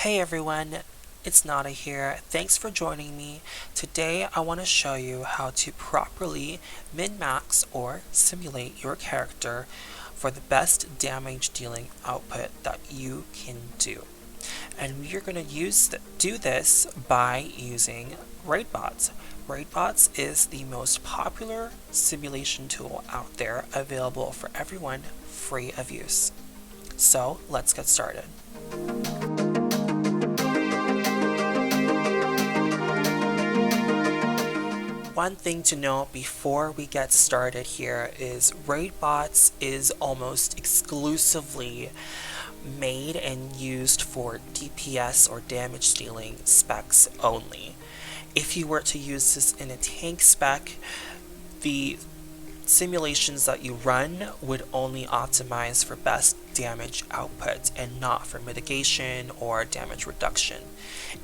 Hey everyone, it's Nada here. Thanks for joining me. Today I want to show you how to properly min-max or simulate your character for the best damage dealing output that you can do. And we are going to do this by using Raidbots. Raidbots is the most popular simulation tool out there, available for everyone, free of use. So let's get started. One thing to note before we get started here is Raidbots is almost exclusively made and used for DPS or damage dealing specs only. If you were to use this in a tank spec, the simulations that you run would only optimize for best damage output and not for mitigation or damage reduction.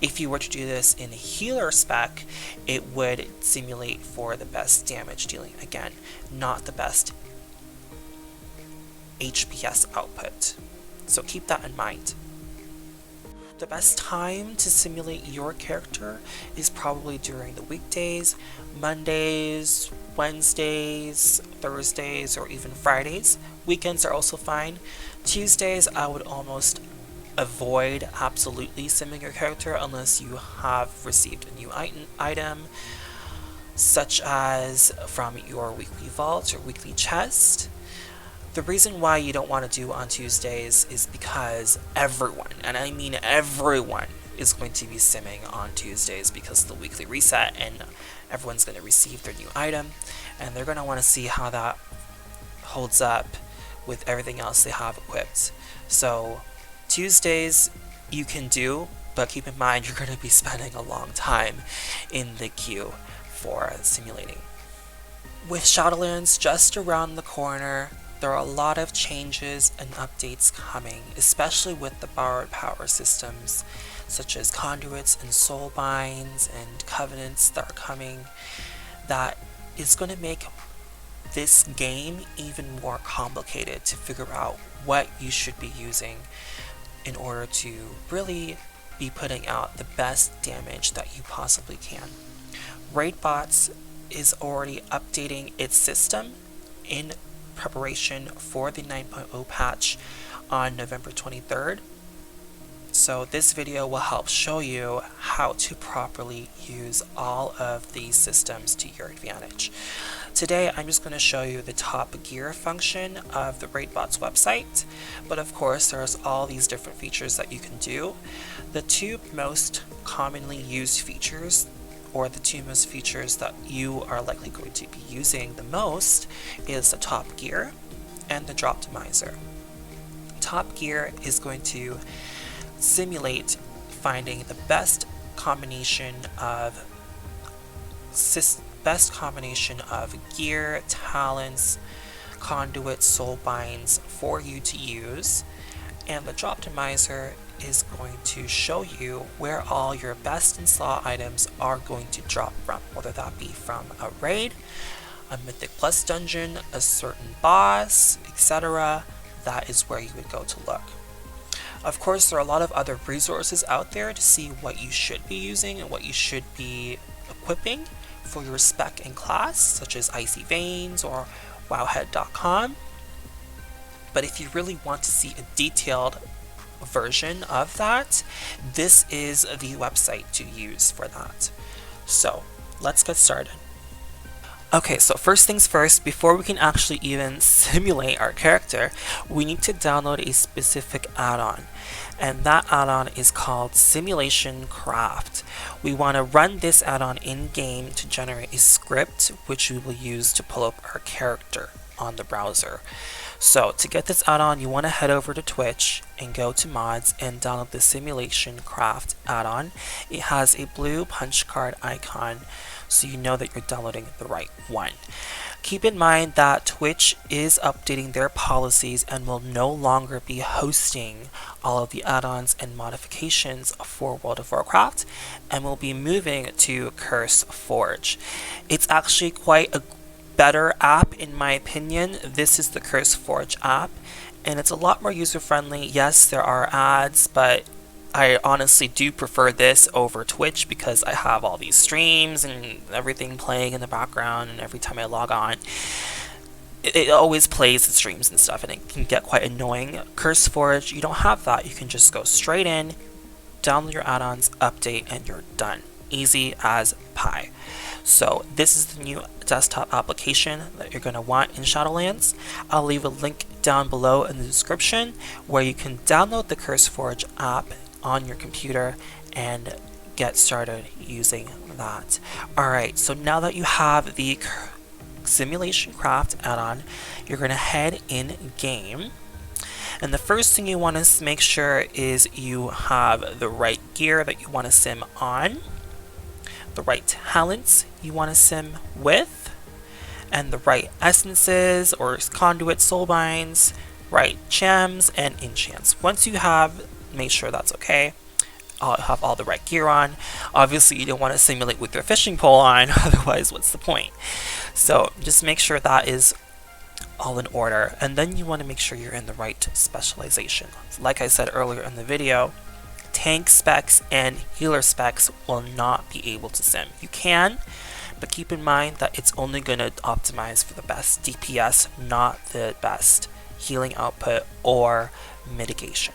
If you were to do this in a healer spec, it would simulate for the best damage dealing, again, not the best HPS output. So keep that in mind. The best time to simulate your character is probably during the weekdays, Mondays, Wednesdays, Thursdays, or even Fridays. Weekends are also fine. Tuesdays, I would almost avoid absolutely simming your character unless you have received a new item, such as from your weekly vault or weekly chest. The reason why you don't want to do on Tuesdays is because everyone, and I mean everyone, is going to be simming on Tuesdays because of the weekly reset, and everyone's going to receive their new item, and they're going to want to see how that holds up with everything else they have equipped. So Tuesdays you can do, but keep in mind you're going to be spending a long time in the queue for simulating. With Shadowlands just around the corner, there are a lot of changes and updates coming, especially with the borrowed power systems, such as conduits and soulbinds and covenants that are coming, that is going to make this game even more complicated to figure out what you should be using in order to really be putting out the best damage that you possibly can. Raidbots is already updating its system in preparation for the 9.0 patch on November 23rd. So this video will help show you how to properly use all of these systems to your advantage. Today I'm just going to show you the top gear function of the Raidbots website, but of course there's all these different features that you can do. The two most commonly used features, or the two most features that you are likely going to be using the most, is the top gear and the Droptimizer. Top gear is going to simulate finding the best combination of gear, talents, conduits, soulbinds for you to use, and the Droptimizer is going to show you where all your best in slot items are going to drop from, whether that be from a raid, a Mythic Plus dungeon, a certain boss, etc. That is where you would go to look. Of course, there are a lot of other resources out there to see what you should be using and what you should be equipping for your spec and class, such as Icy Veins or wowhead.com. But if you really want to see a detailed version of that, this is the website to use for that. So let's get started. Okay, so first things first, before we can actually even simulate our character, we need to download a specific add-on, and that add-on is called Simulation Craft. We want to run this add-on in-game to generate a script which we will use to pull up our character on the browser. So to get this add-on, you want to head over to Twitch and go to mods and download the Simulation Craft add-on. It has a blue punch card icon, so you know that you're downloading the right one. Keep in mind that Twitch is updating their policies and will no longer be hosting all of the add-ons and modifications for World of Warcraft, and will be moving to Curse Forge. It's actually quite a better app in my opinion. This is the Curse Forge app, and it's a lot more user-friendly. Yes, there are ads, but I honestly do prefer this over Twitch because I have all these streams and everything playing in the background, and every time I log on, it always plays the streams and stuff, and it can get quite annoying. CurseForge, you don't have that. You can just go straight in, download your add-ons, update, and you're done. Easy as pie. So this is the new desktop application that you're going to want in Shadowlands. I'll leave a link down below in the description where you can download the CurseForge app on your computer and get started using that. Alright, so now that you have the Simulation Craft add-on, you're going to head in game. And the first thing you want to make sure is you have the right gear that you want to sim on, the right talents you want to sim with, and the right essences or conduit soulbinds, right gems, and enchants. Once you have, make sure that's okay. Have all the right gear on. Obviously, you don't want to simulate with your fishing pole on, otherwise, what's the point? So just make sure that is all in order, and then you want to make sure you're in the right specialization. Like I said earlier in the video, tank specs and healer specs will not be able to sim. You can, but keep in mind that it's only going to optimize for the best DPS, not the best healing output or mitigation.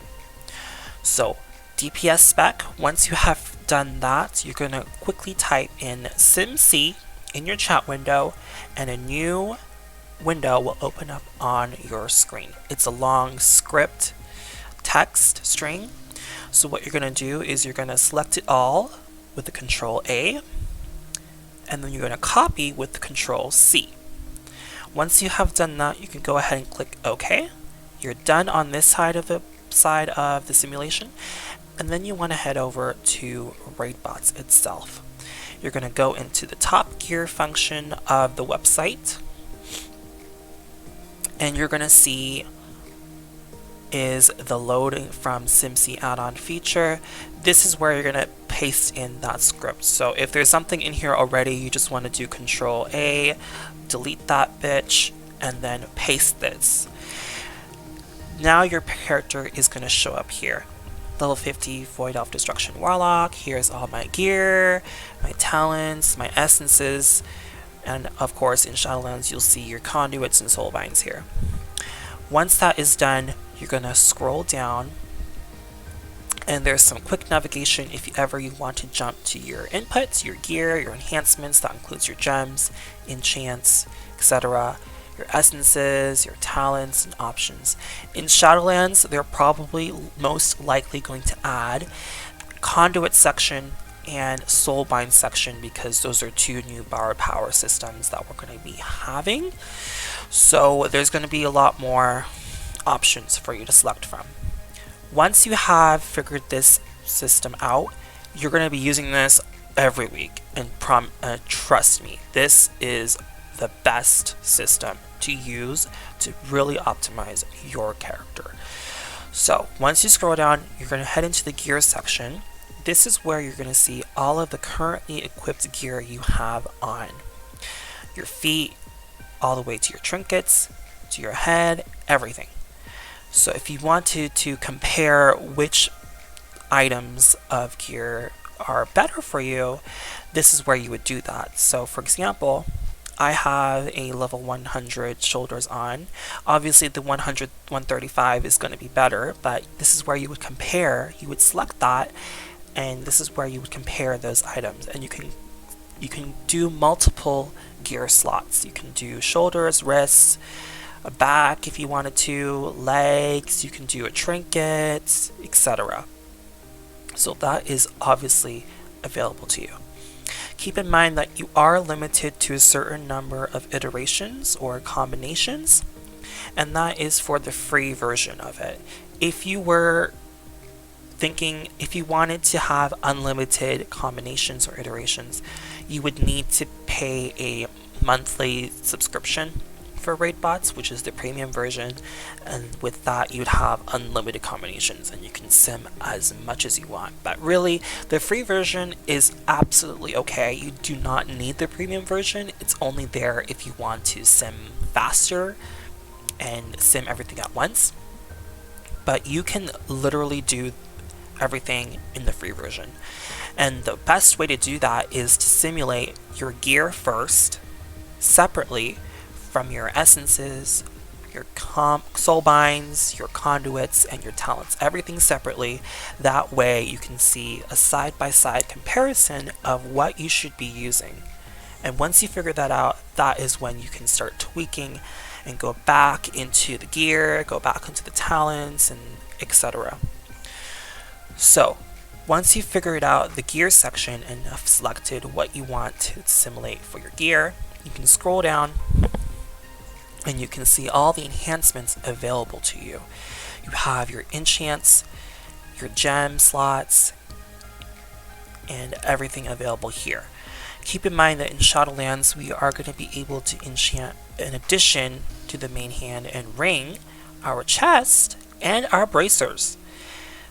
So DPS spec, once you have done that, you're going to quickly type in SimC in your chat window, and a new window will open up on your screen. It's a long script text string. So what you're going to do is you're going to select it all with the Control A, and then you're going to copy with the Control C. Once you have done that, you can go ahead and click OK. You're done on this side of the simulation, and then you want to head over to Raidbots itself. You're going to go into the top gear function of the website, and you're going to see is the loading from SimC add-on feature. This is where you're going to paste in that script. So if there's something in here already, you just want to do Control A, delete that bitch, and then paste this. Now your character is going to show up here. Level 50 Void Elf Destruction Warlock. Here's all my gear, my talents, my essences, and of course in Shadowlands you'll see your conduits and soulbinds here. Once that is done, you're going to scroll down, and there's some quick navigation if ever you want to jump to your inputs, your gear, your enhancements. That includes your gems, enchants, etc., your essences, your talents, and options. In Shadowlands, they're probably most likely going to add conduit section and soulbind section because those are two new borrowed power systems that we're going to be having. So there's going to be a lot more options for you to select from. Once you have figured this system out, you're going to be using this every week, and trust me, this is the best system to use to really optimize your character. So once you scroll down, you're going to head into the gear section. This is where you're going to see all of the currently equipped gear you have on. Your feet, all the way to your trinkets, to your head, everything. So if you wanted to compare which items of gear are better for you, this is where you would do that. So for example, I have a level 100 shoulders on. Obviously the 135 is going to be better, but this is where you would compare. You would select that, and this is where you would compare those items, and you can do multiple gear slots. You can do shoulders, wrists, a back if you wanted to, legs, you can do a trinket, etc. So that is obviously available to you. Keep in mind that you are limited to a certain number of iterations or combinations, and that is for the free version of it. If you were thinking, if you wanted to have unlimited combinations or iterations, you would need to pay a monthly subscription for Raidbots, which is the premium version, and with that you'd have unlimited combinations and you can sim as much as you want. But really, the free version is absolutely okay. You do not need the premium version. It's only there if you want to sim faster and sim everything at once. But you can literally do everything in the free version. And the best way to do that is to simulate your gear first, separately from your essences, your soul binds, your conduits, and your talents. Everything separately. That way you can see a side-by-side comparison of what you should be using. And once you figure that out, that is when you can start tweaking and go back into the gear, go back into the talents, and etc. So, once you've figured out the gear section and have selected what you want to simulate for your gear, you can scroll down and you can see all the enhancements available to you. You have your enchants, your gem slots, and everything available here. Keep in mind that in Shadowlands we are going to be able to enchant, in addition to the main hand and ring, our chest and our bracers.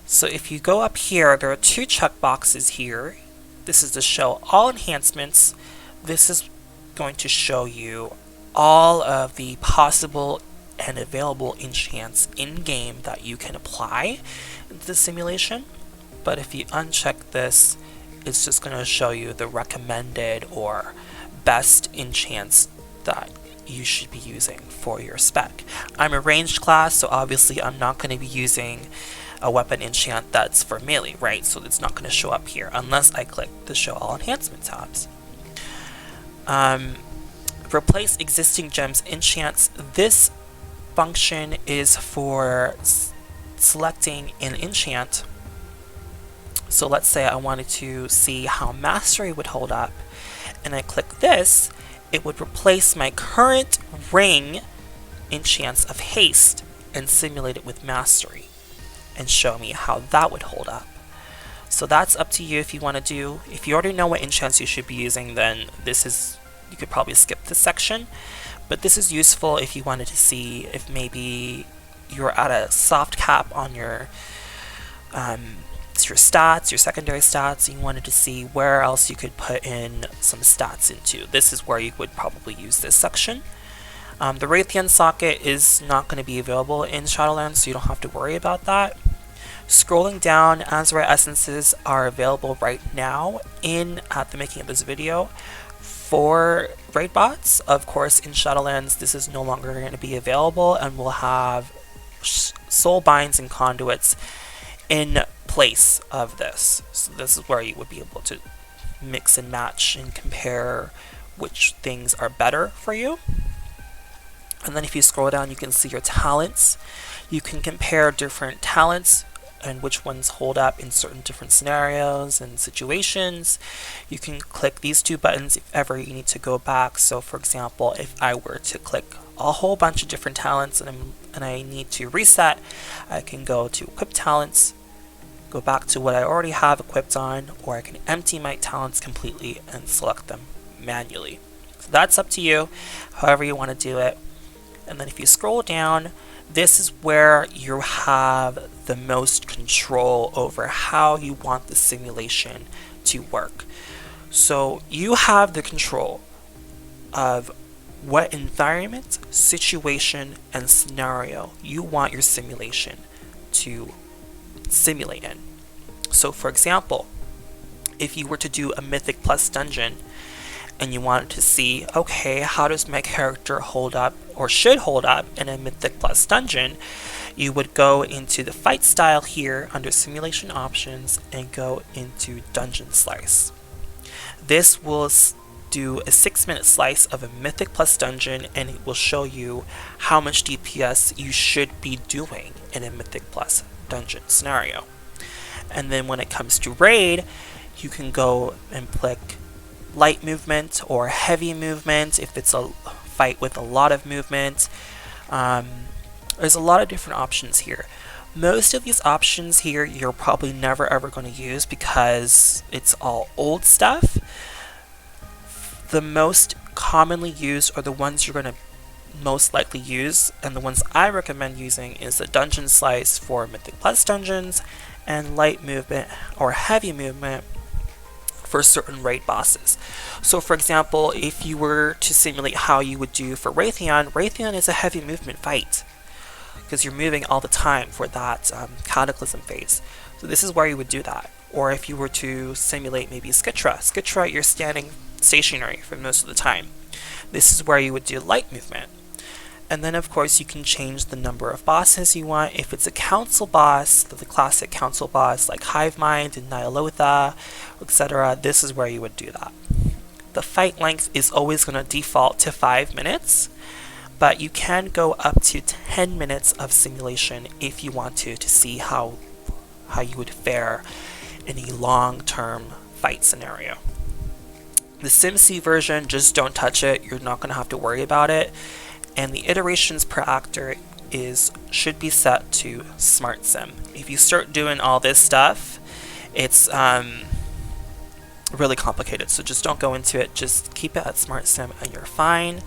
So if you go up here, there are 2 checkboxes here. This is to show all enhancements. This is going to show you all of the possible and available enchants in-game that you can apply into the simulation. But if you uncheck this, it's just going to show you the recommended or best enchants that you should be using for your spec. I'm a ranged class, so obviously I'm not going to be using a weapon enchant that's for melee, right? So it's not going to show up here unless I click the show all enhancement tabs. Replace existing gems enchants. This function is for selecting an enchant. So let's say I wanted to see how mastery would hold up, and I click this, it would replace my current ring enchants of haste and simulate it with mastery and show me how that would hold up. So that's up to you if you want to do. If you already know what enchants you should be using, then you could probably skip this section, but this is useful if you wanted to see if maybe you're at a soft cap on your stats, your secondary stats, and you wanted to see where else you could put in some stats into. This is where you would probably use this section. The Raytheon socket is not going to be available in Shadowlands, so you don't have to worry about that. Scrolling down, Azure essences are available right now at the making of this video for Raidbots. Of course, in Shadowlands, this is no longer going to be available, and we'll have soul binds and conduits in place of this. So this is where you would be able to mix and match and compare which things are better for you. And then if you scroll down, you can see your talents. You can compare different talents and which ones hold up in certain different scenarios and situations. You can click these 2 buttons if ever you need to go back. So for example, if I were to click a whole bunch of different talents and I need to reset, I can go to equip talents, go back to what I already have equipped on, or I can empty my talents completely and select them manually. So that's up to you, however you want to do it. And then if you scroll down, this is where you have the most control over how you want the simulation to work. So you have the control of what environment, situation, and scenario you want your simulation to simulate in. So for example, if you were to do a Mythic Plus dungeon and you wanted to see, okay, how does my character hold up or should hold up in a Mythic Plus dungeon, you would go into the fight style here under simulation options and go into dungeon slice. This will do a 6-minute slice of a Mythic Plus dungeon, and it will show you how much DPS you should be doing in a Mythic Plus dungeon scenario. And then when it comes to raid, you can go and click light movement or heavy movement if it's a fight with a lot of movement. There's a lot of different options here. Most of these options here you're probably never ever going to use because it's all old stuff. The most commonly used are the ones you're going to most likely use, and the ones I recommend using is the dungeon slice for Mythic Plus dungeons and light movement or heavy movement for certain raid bosses. So for example, if you were to simulate how you would do for Raytheon is a heavy movement fight because you're moving all the time for that Cataclysm phase. So this is where you would do that. Or if you were to simulate maybe Skitra, you're standing stationary for most of the time. This is where you would do light movement. And then of course you can change the number of bosses you want. If it's a council boss, the classic council boss like Hivemind and Nyalotha, etc., this is where you would do that. The fight length is always going to default to 5 minutes, but you can go up to 10 minutes of simulation if you want to see how you would fare in a long-term fight scenario. The SimC version, just don't touch it. You're not going to have to worry about it. And the iterations per actor should be set to Smart Sim. If you start doing all this stuff, it's really complicated. So just don't go into it. Just keep it at Smart Sim and you're fine.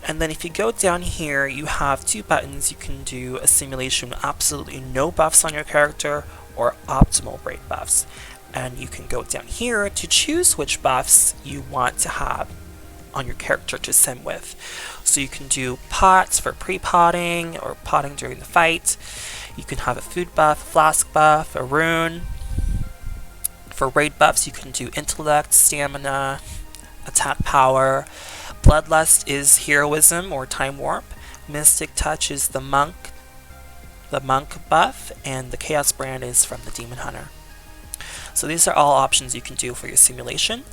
And then if you go down here, you have 2 buttons. You can do a simulation with absolutely no buffs on your character or optimal rate buffs. And you can go down here to choose which buffs you want to have on your character to sim with. So you can do pots for pre-potting or potting during the fight. You can have a food buff, flask buff, a rune. For raid buffs, you can do intellect, stamina, attack power. Bloodlust is heroism or time warp. Mystic touch is the monk buff, and the chaos brand is from the demon hunter. So these are all options you can do for your simulation.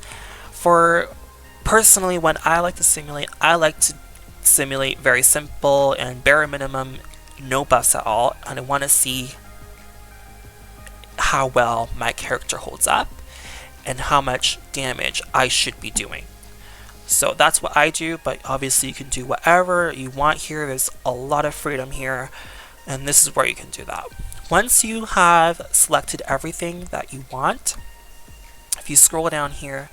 Personally, when I like to simulate very simple and bare minimum, no buffs at all, and I want to see how well my character holds up and how much damage I should be doing. So that's what I do, but obviously you can do whatever you want here. There's a lot of freedom here, and this is where you can do that. Once you have selected everything that you want, if you scroll down here,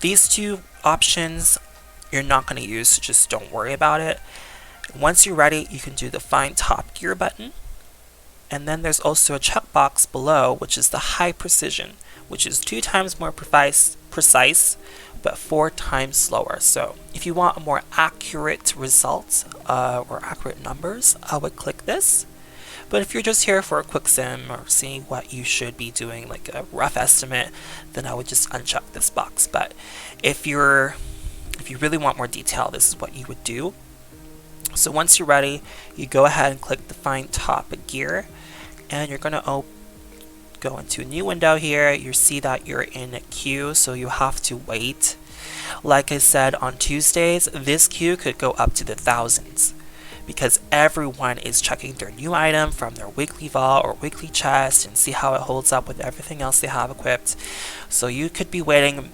these 2 options you're not going to use, so just don't worry about it. Once you're ready, you can do the Find Top Gear button. And then there's also a checkbox below, which is the High Precision, which is 2 times more precise, but 4 times slower. So if you want a more accurate result or accurate numbers, I would click this. But if you're just here for a quick sim or seeing what you should be doing, like a rough estimate, then I would just uncheck this box. But if you really want more detail, this is what you would do. So once you're ready, you go ahead and click the Find Top Gear, and you're going to go into a new window here. You see that you're in a queue, so you have to wait. Like I said, on Tuesdays, this queue could go up to the thousands, because everyone is checking their new item from their weekly vault or weekly chest and see how it holds up with everything else they have equipped. So you could be waiting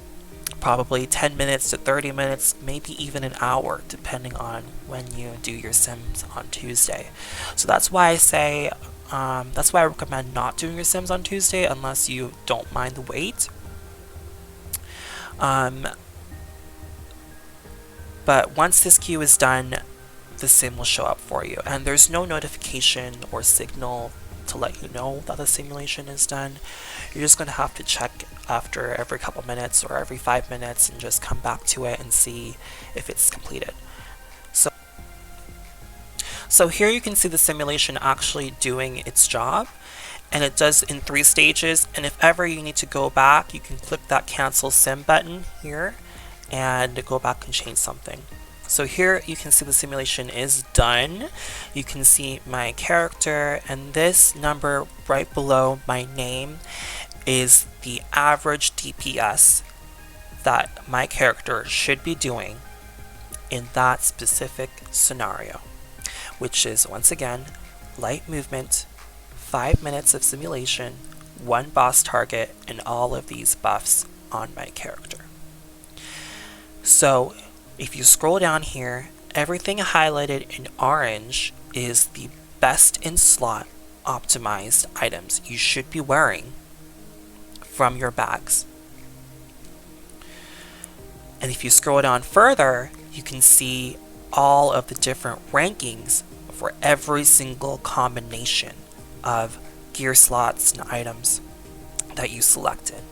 probably 10 minutes to 30 minutes, maybe even an hour, depending on when you do your sims on Tuesday. So that's why I say, that's why I recommend not doing your sims on Tuesday unless you don't mind the wait. But once this queue is done, the sim will show up for you, and there's no notification or signal to let you know that the simulation is done. You're just going to have to check after every couple minutes or every 5 minutes and just come back to it and see if it's completed. So here you can see the simulation actually doing its job, and it does in 3 stages. And if ever you need to go back, you can click that cancel sim button here and go back and change something. So here you can see the simulation is done. You can see my character, and this number right below my name is the average DPS that my character should be doing in that specific scenario, which is, once again, light movement, 5 minutes of simulation, 1 boss target, and all of these buffs on my character. So if you scroll down here, everything highlighted in orange is the best in slot optimized items you should be wearing from your bags. And if you scroll down further, you can see all of the different rankings for every single combination of gear slots and items that you selected.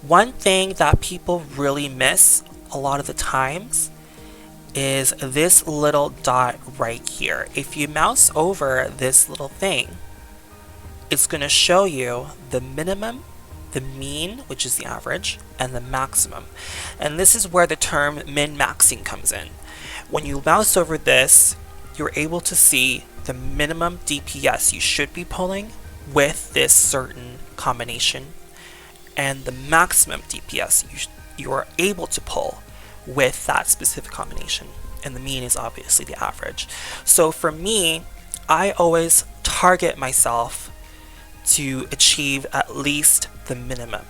One thing that people really miss a lot of the times is this little dot right here. If you mouse over this little thing, it's going to show you the minimum, the mean, which is the average, and the maximum. And this is where the term min-maxing comes in. When you mouse over this, you're able to see the minimum DPS you should be pulling with this certain combination, and the maximum DPS you are able to pull with that specific combination. And the mean is obviously the average. So for me, I always target myself to achieve at least the minimum.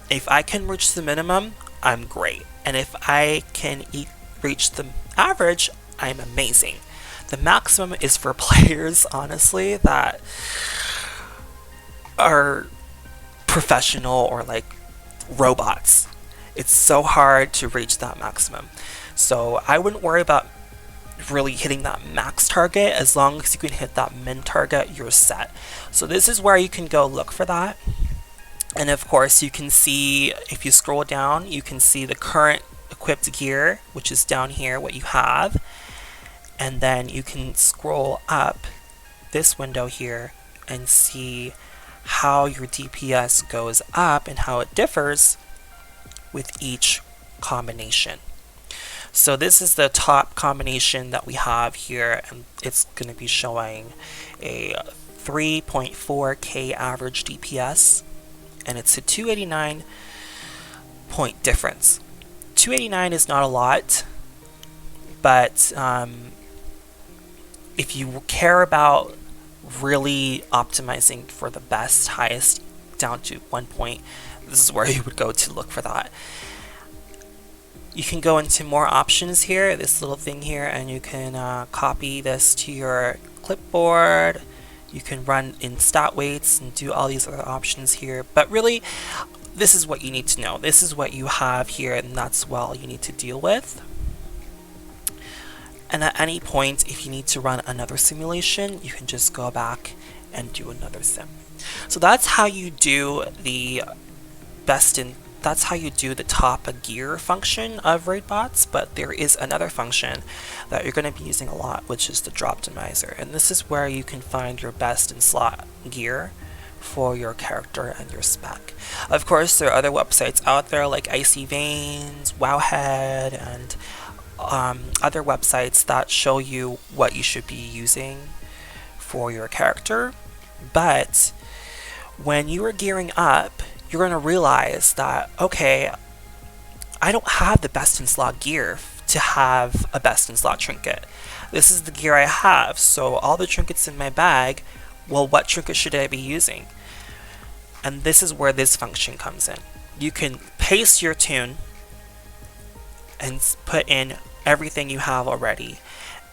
If I can reach the minimum, I'm great. And if I can reach the average, I'm amazing. The maximum is for players, honestly, that are professional or like robots. It's so hard to reach that maximum. So I wouldn't worry about really hitting that max target. As long as you can hit that min target, you're set. So this is where you can go look for that. And of course you can see, if you scroll down, you can see the current equipped gear, which is down here, what you have. And then you can scroll up this window here and see how your DPS goes up and how it differs with each combination. So this is the top combination that we have here, and it's going to be showing a 3.4k average DPS, and it's a 289 point difference. 289 is not a lot, but if you care about really optimizing for the best, highest, down to 1 point, this is where you would go to look for that. You can go into more options here, this little thing here, and you can copy this to your clipboard. You can run in stat weights and do all these other options here. But really, this is what you need to know. This is what you have here, and that's all you need to deal with. And at any point, if you need to run another simulation, you can just go back and do another sim. So that's how you do the that's how you do the top gear function of Raidbots, but there is another function that you're going to be using a lot, which is the Droptimizer. And this is where you can find your best in slot gear for your character and your spec. Of course, there are other websites out there like Icy Veins, Wowhead, and other websites that show you what you should be using for your character. But when you are gearing up, you're going to realize that, okay, I don't have the best in slot gear to have a best in slot trinket. This is the gear I have, so all the trinkets in my bag, well, what trinket should I be using? And this is where this function comes in. You can paste your tune and put in everything you have already,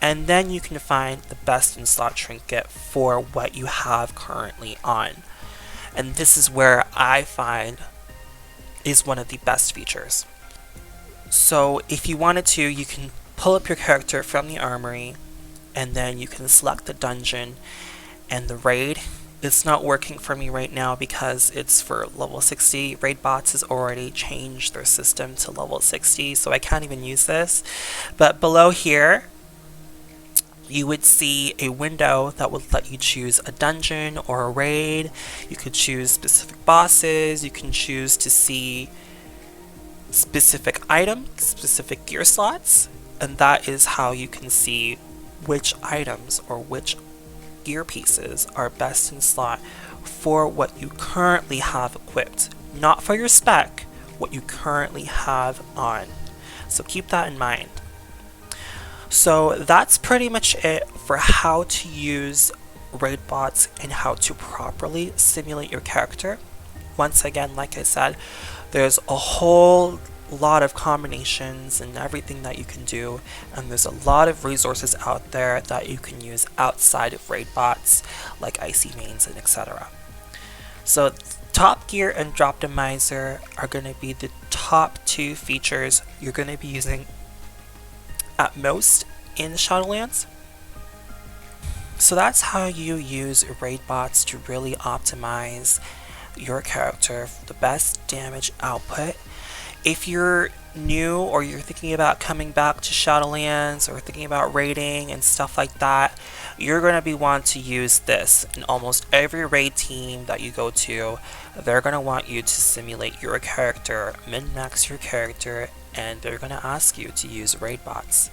and then you can find the best in slot trinket for what you have currently on. And this is where I find is one of the best features. So if you wanted to, you can pull up your character from the armory, and then you can select the dungeon and the raid. It's not working for me right now because it's for level 60. Raidbots has already changed their system to level 60, so I can't even use this. But below here, you would see a window that would let you choose a dungeon or a raid. You could choose specific bosses. You can choose to see specific items, specific gear slots, and that is how you can see which items or which gear pieces are best in slot for what you currently have equipped. Not for your spec, what you currently have on. So keep that in mind. So that's pretty much it for how to use Raidbots and how to properly simulate your character. Once again, like I said, there's a whole lot of combinations and everything that you can do, and there's a lot of resources out there that you can use outside of Raidbots, like Icy Veins and etc. So Top Gear and Droptimizer are going to be the top two features you're going to be using at most in Shadowlands. So that's how you use Raidbots to really optimize your character for the best damage output. If you're new or you're thinking about coming back to Shadowlands or thinking about raiding and stuff like that, you're going to be want to use this in almost every raid team that you go to. They're going to want you to simulate your character, min-max your character, and they're going to ask you to use Raidbots.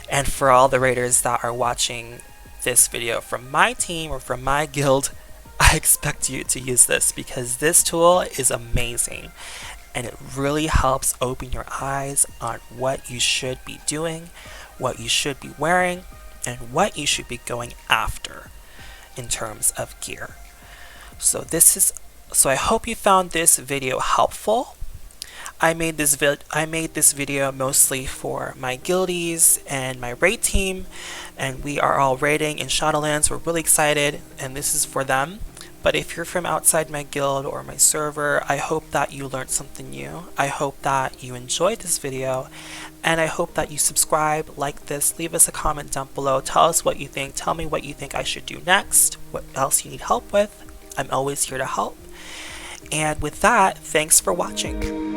And for all the raiders that are watching this video from my team or from my guild, I expect you to use this because this tool is amazing and it really helps open your eyes on what you should be doing, what you should be wearing, and what you should be going after in terms of gear. So I hope you found this video helpful. I made this video mostly for my guildies and my raid team, and we are all raiding in Shadowlands. We're really excited, and this is for them. But if you're from outside my guild or my server, I hope that you learned something new. I hope that you enjoyed this video, and I hope that you subscribe, like this, leave us a comment down below, tell us what you think, tell me what you think I should do next, what else you need help with. I'm always here to help. And with that, thanks for watching.